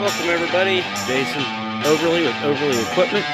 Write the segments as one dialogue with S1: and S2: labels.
S1: Welcome everybody, Jason Overly with Overly Equipment.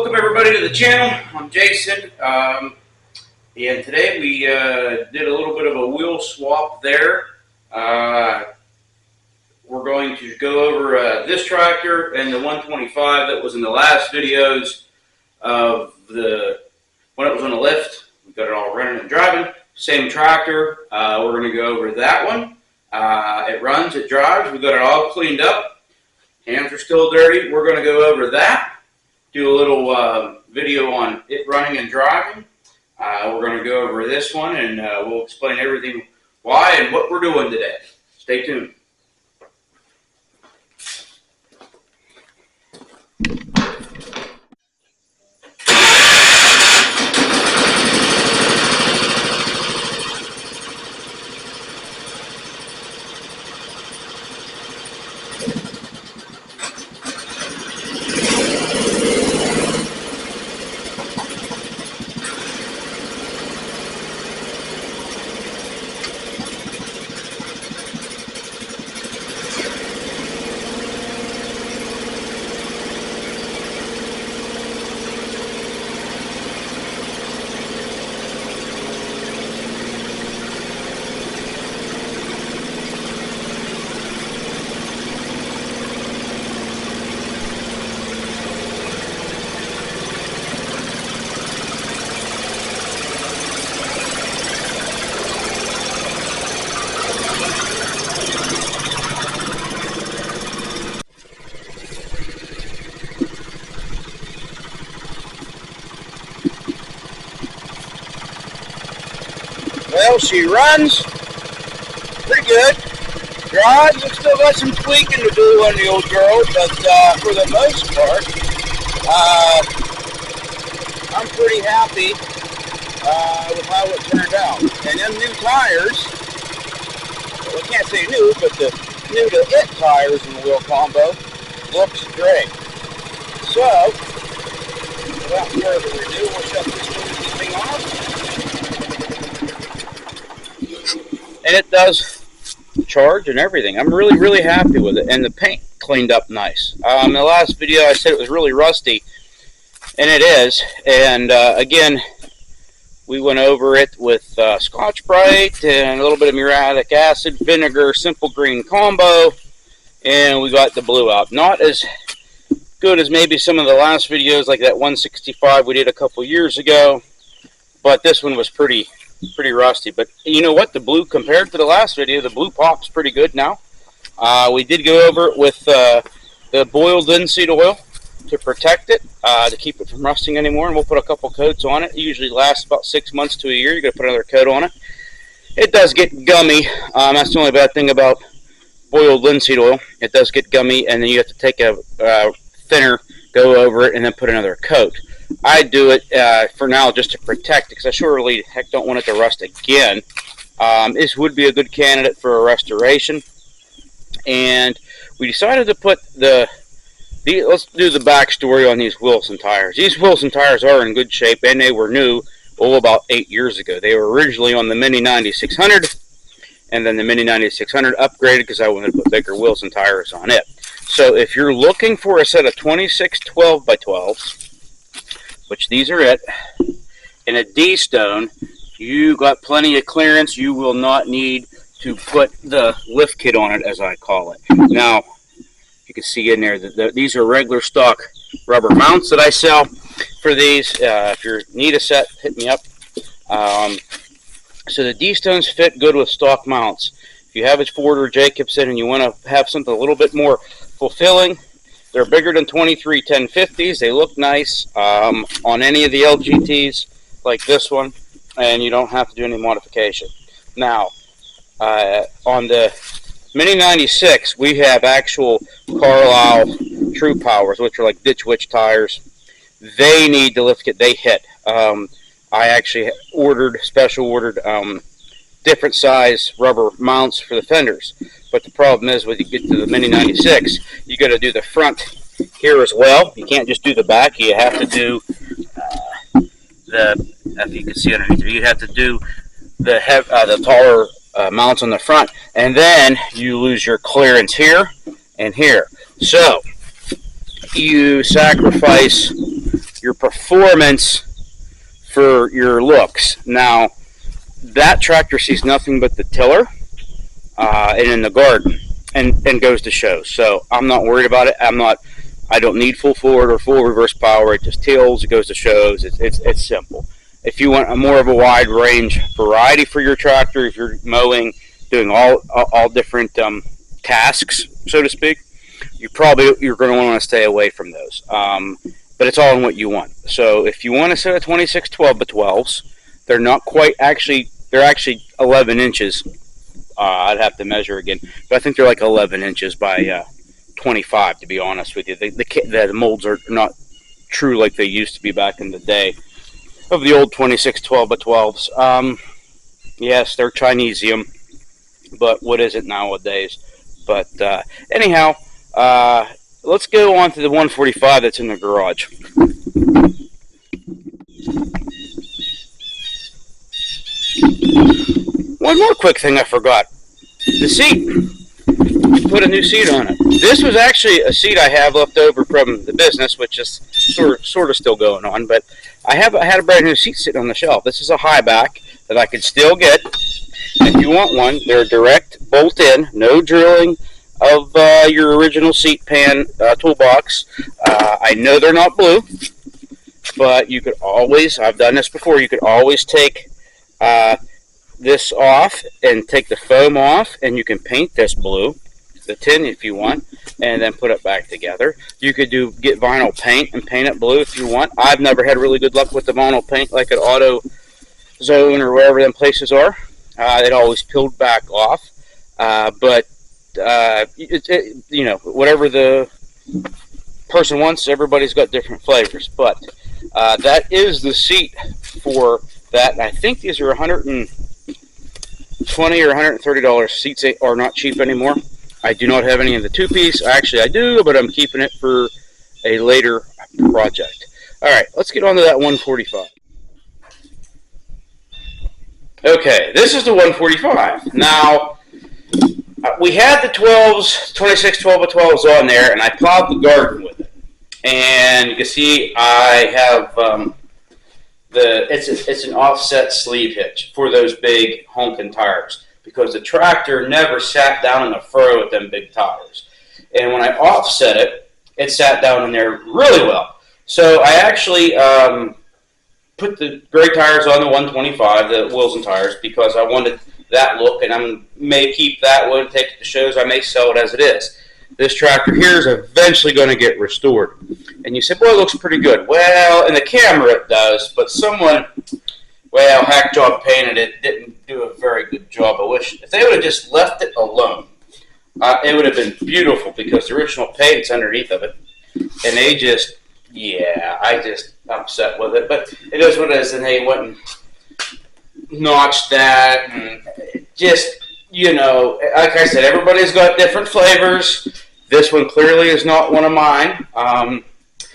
S2: Welcome everybody to the channel. I'm Jason, and today we did a little bit of a wheel swap there. We're going to go over this tractor and the 125 that was in the last videos of when it was on the lift. We got it all running and driving. Same tractor. We're going to go over that one. It runs, it drives. We got it all cleaned up. Hands are still dirty. We're going to go over that. Do a little video on it running and driving. We're going to go over this one, and we'll explain everything, why and what we're doing today. Stay tuned. Well, she runs pretty good. Drives, I've still got some tweaking to do on the old girl, but for the most part, I'm pretty happy with how it turned out. And them new tires, well, I can't say new, but the new to it tires in the wheel combo looks great. So, without further ado, we'll shut this thing off. And it does charge and everything. I'm really happy with it, and the paint cleaned up nice. In the last video I said it was really rusty, and it is. And again, we went over it with Scotch-Brite and a little bit of muriatic acid, vinegar, simple green combo, and we got the blue out. Not as good as maybe some of the last videos, like that 165 we did a couple years ago, but this one was pretty rusty. But you know what, the blue, compared to the last video, the blue pops pretty good now. We did go over it with the boiled linseed oil to protect it, to keep it from rusting anymore, and we'll put a couple coats on it. It usually lasts about 6 months to a year. You're going to put another coat on it. It does get gummy. That's the only bad thing about boiled linseed oil. It does get gummy, and then you have to take a thinner, go over it, and then put another coat. I do it for now just to protect it, because I surely heck don't want it to rust again. This would be a good candidate for a restoration. And we decided to put let's do the backstory on these Wilson tires. These Wilson tires are in good shape, and they were new, about 8 years ago. They were originally on the Mini 9600, and then the Mini 9600 upgraded because I wanted to put bigger Wilson tires on it. So if you're looking for a set of 26 12x12s, which these are it, in a D-stone, you got plenty of clearance. You will not need to put the lift kit on it, as I call it. Now, you can see in there that these are regular stock rubber mounts that I sell for these. If you need a set, hit me up. So the D-stones fit good with stock mounts. If you have a Ford or Jacobson and you want to have something a little bit more fulfilling, they're bigger than 23 1050s. They look nice on any of the LGTs like this one, and you don't have to do any modification. Now, on the Mini 96, we have actual Carlisle True Powers, which are like Ditch Witch tires. They need the lift kit. They hit. I actually special ordered different size rubber mounts for the fenders. But the problem is, when you get to the Mini 96, you got to do the front here as well. You can't just do the back. You have to do if you can see underneath, you have to do the taller mounts on the front, and then you lose your clearance here and here. So you sacrifice your performance for your looks. Now, that tractor sees nothing but the tiller and in the garden, and goes to shows. So I'm not worried about it. I don't need full forward or full reverse power. It just tills. It goes to shows. It's simple. If you want a more of a wide range variety for your tractor, if you're mowing, doing all different tasks, so to speak, you're going to want to stay away from those. But it's all in what you want. So if you want to set a 26 12x12s, they're not quite actually. They're actually 11 inches. I'd have to measure again, but I think they're like 11 inches by 25. To be honest with you, the molds are not true like they used to be back in the day of the old 26 12x12s. Yes, they're Chinesium, but what is it nowadays? But anyhow, let's go on to the 145 that's in the garage. One more quick thing I forgot. The seat. You put a new seat on it. This was actually a seat I have left over from the business, which is sort of still going on, but I had a brand new seat sitting on the shelf. This is a high back that I could still get. If you want one, they're direct bolt in, no drilling of your original seat pan toolbox. I know they're not blue, but you could always, I've done this before, you could always take this off and take the foam off, and you can paint this blue, the tin if you want, and then put it back together. You could get vinyl paint and paint it blue if you want. I've never had really good luck with the vinyl paint like at AutoZone or wherever them places are. It always peeled back off, but whatever the person wants, everybody's got different flavors. But that is the seat for that. I think these are $120 or $130. Seats are not cheap anymore. I do not have any of the two-piece. Actually, I do, but I'm keeping it for a later project. All right, let's get on to that 145. Okay, this is the 145. Now, we had the 26 12x12s on there, and I plowed the garden with it. And you can see I have it's an offset sleeve hitch for those big honking tires, because the tractor never sat down in the furrow with them big tires. And when I offset it, it sat down in there really well. So I actually put the gray tires on the 125, the Wilson tires, because I wanted that look, and I may keep that one, take it to shows. I may sell it as it is. This tractor here is eventually going to get restored. And you said, boy, it looks pretty good. Well, in the camera it does, but someone, hack job painted it, didn't do a very good job. I wish if they would have just left it alone, it would have been beautiful, because the original paint's underneath of it. And they just, I just upset with it. But it is what it is, and they wouldn't notch that, and just, like I said, everybody's got different flavors. This one clearly is not one of mine.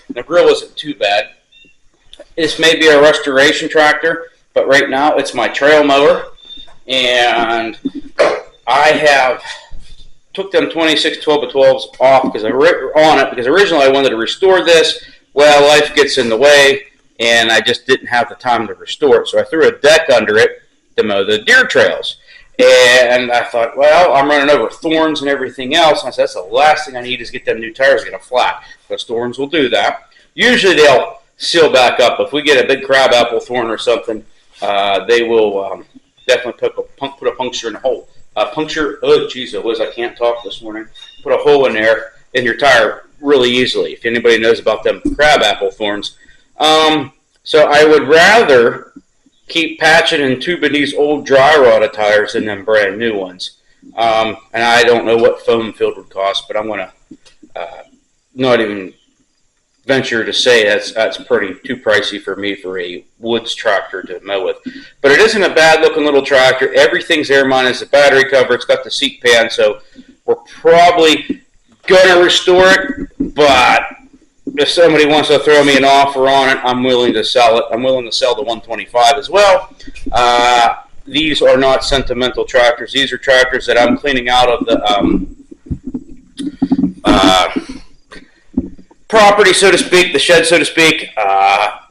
S2: The grill isn't too bad. This may be a restoration tractor, but right now it's my trail mower, and I have took them 26 12x12s off because originally I wanted to restore this. Well, life gets in the way, and I just didn't have the time to restore it, so I threw a deck under it to mow the deer trails. And I thought, well, I'm running over thorns and everything else. And I said, that's the last thing I need is get them new tires get a flat, because thorns will do that. Usually they'll seal back up. If we get a big crabapple thorn or something, they will definitely put a puncture in a hole. I can't talk this morning. Put a hole in there in your tire really easily, if anybody knows about them crabapple thorns. So I would rather keep patching and tubing these old dry rotted tires than them brand new ones. And I don't know what foam filled would cost, but I'm going to not even venture to say that's pretty too pricey for me for a woods tractor to mow with. But it isn't a bad looking little tractor. Everything's there, minus the battery cover. It's got the seat pan, so we're probably going to restore it, but if somebody wants to throw me an offer on it, I'm willing to sell it. I'm willing to sell the 125 as well. These are not sentimental tractors. These are tractors that I'm cleaning out of the property, so to speak, the shed, so to speak.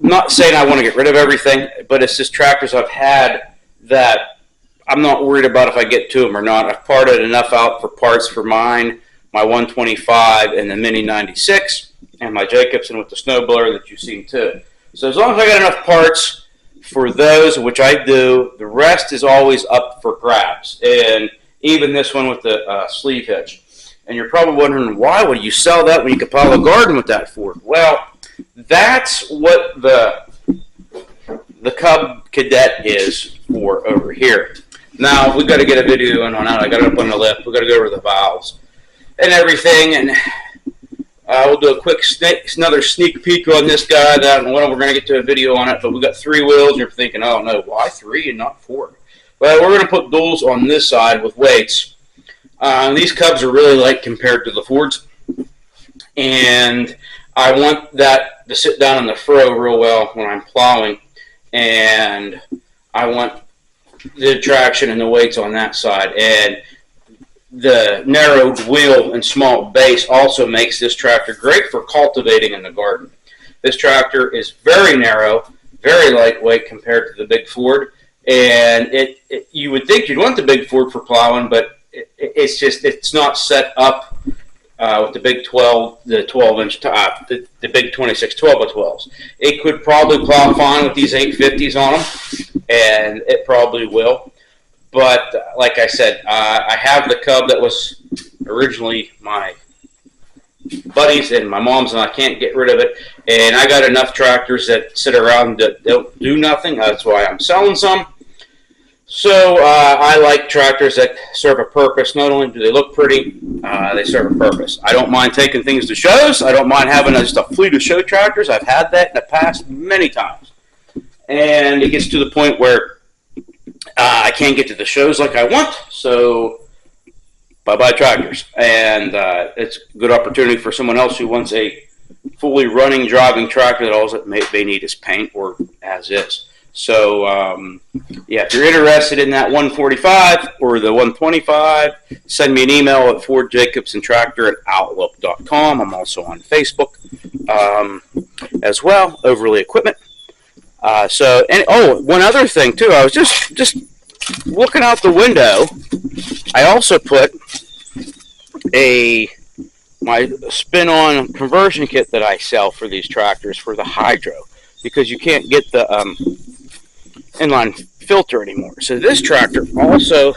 S2: Not saying I want to get rid of everything, but it's just tractors I've had that I'm not worried about if I get to them or not. I've parted enough out for parts for mine, my 125 and the Mini 96, and my Jacobson with the snowblower that you've seen too. So as long as I got enough parts for those, which I do, the rest is always up for grabs. And even this one with the sleeve hitch. And you're probably wondering, why would you sell that when you could plow a garden with that for? Well, that's what the Cub Cadet is for over here. Now, we've got to get a video in on that. I got it up on the lift. We've got to go over the valves and everything. And we'll do a quick another sneak peek on this guy. That we're going to get to a video on it. But we've got 3 wheels. And you're thinking, oh, no, why 3 and not 4? Well, we're going to put duals on this side with weights. These Cubs are really light compared to the Fords, and I want that to sit down in the furrow real well when I'm plowing, and I want the traction and the weights on that side. And the narrowed wheel and small base also makes this tractor great for cultivating in the garden. This tractor is very narrow, very lightweight compared to the big Ford, and you would think you'd want the big Ford for plowing, but it's not set up with the big 12, the 12-inch top, the big 26 12x12s. It could probably plow fine with these 850s on them, and it probably will. But like I said, I have the Cub that was originally my buddies and my mom's, and I can't get rid of it. And I got enough tractors that sit around that don't do nothing. That's why I'm selling some. So I like tractors that serve a purpose. Not only do they look pretty, they serve a purpose. I don't mind taking things to shows. I don't mind having just a fleet of show tractors. I've had that in the past many times. And it gets to the point where I can't get to the shows like I want, so bye-bye tractors. And it's a good opportunity for someone else who wants a fully running, driving tractor that all they need is paint or as is. So, yeah, if you're interested in that 145 or the 125, send me an email at fordjacobsontractor@outlook.com. I'm also on Facebook as well, Overly Equipment. One other thing, too. I was just looking out the window. I also put my spin-on conversion kit that I sell for these tractors for the hydro, because you can't get the inline filter anymore. So this tractor also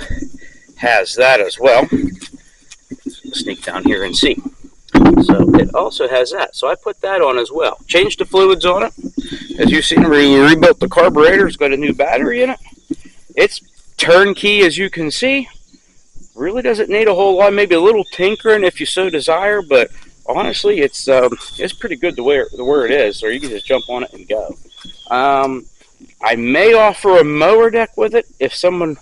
S2: has that as well. Sneak down here and see. So it also has that. So I put that on as well. Changed the fluids on it. As you've seen, we rebuilt the carburetor. It's got a new battery in it. It's turnkey, as you can see. Really doesn't need a whole lot. Maybe a little tinkering if you so desire, but honestly, it's pretty good the way it is. Or you can just jump on it and go. I may offer a mower deck with it if someone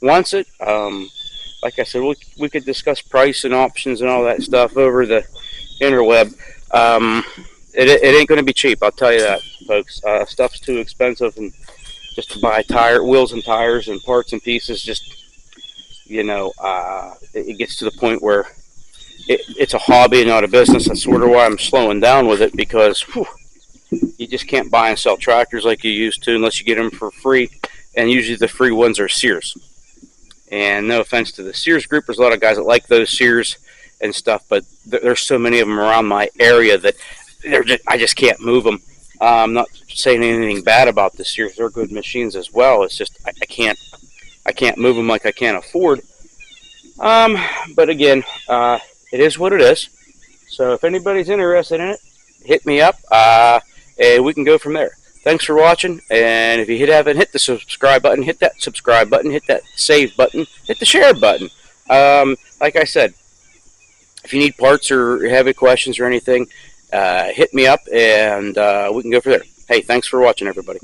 S2: wants it. Like I said, we could discuss price and options and all that stuff over the interweb. It ain't going to be cheap, I'll tell you that, folks. Stuff's too expensive, and just to buy wheels and tires and parts and pieces, just, it gets to the point where it's a hobby and not a business. That's sort of why I'm slowing down with it, because you just can't buy and sell tractors like you used to unless you get them for free, and usually the free ones are Sears. And no offense to the Sears group, there's a lot of guys that like those Sears and stuff, but there's so many of them around my area that I just can't move them. I'm not saying anything bad about the Sears; they're good machines as well. It's just I can't move them like I can't afford. But again, it is what it is. So if anybody's interested in it, hit me up. And we can go from there. Thanks for watching, and if you haven't hit the subscribe button, hit that subscribe button, hit that save button, hit the share button. Like I said, if you need parts or have any questions or anything, hit me up, and we can go from there. Hey, thanks for watching, everybody.